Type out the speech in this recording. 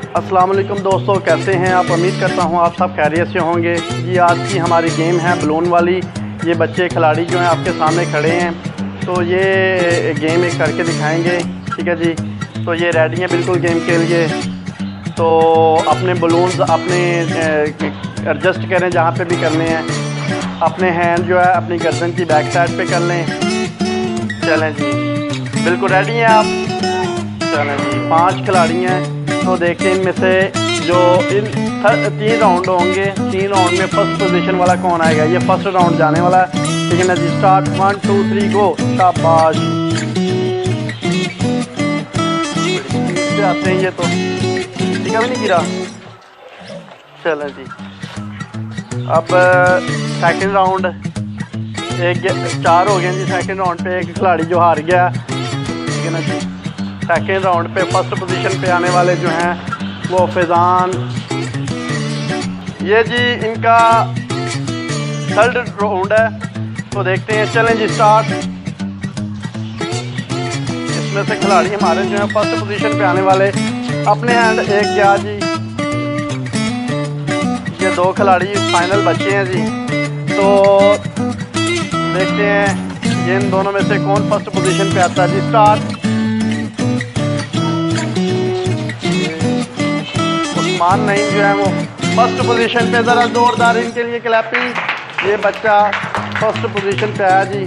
अस्सलाम वालेकुम दोस्तों, कैसे हैं आप? उम्मीद करता हूं आप सब खैरियत से होंगे। जी आज की हमारी गेम है बलून वाली। ये बच्चे खिलाड़ी जो हैं आपके सामने खड़े हैं, तो ये गेम एक करके दिखाएंगे। ठीक है जी, तो ये रेडी हैं बिल्कुल गेम के लिए। तो अपने बलून्स अपने एडजस्ट करें जहाँ पे भी करने हैं। अपने हैंड जो है अपनी गर्दन की बैक साइड पे कर लें। चलें जी, बिल्कुल रेडी हैं आप? चलें जी, 5 खिलाड़ी हैं। तो देखते हैं इनमें से जो इन 3 राउंड होंगे, 3 राउंड में फर्स्ट पोजीशन वाला कौन आएगा। ये फर्स्ट राउंड जाने वाला है। ठीक है ना जी, स्टार्ट 1 2 3 गो। शाबाश, से आते हैं ये तो। ठीक है, भी नहीं गिरा। चलें जी, अब सेकंड राउंड एक 4 हो गए जी। सेकंड राउंड पे एक खिलाड़ी जो हार गया। ठीक है ना जी, सेकेंड राउंड पे फर्स्ट पोजीशन पे आने वाले जो हैं वो फैज़ान। ये जी इनका थर्ड राउंड है, तो देखते हैं। चलें जी, स्टार्ट। इसमें से खिलाड़ी हमारे जो हैं फर्स्ट पोजीशन पे आने वाले अपने हैंड एक गया जी। ये 2 खिलाड़ी फाइनल बचे हैं जी। तो देखते हैं ये इन दोनों में से कौन फर्स्ट पोजीशन पे आता है जी। स्टार्ट। उस्मान नईम जो है वो फर्स्ट पोजीशन पे, ज़रा जोरदार इनके लिए क्लैपिंग। ये बच्चा फर्स्ट पोजीशन पे आया जी।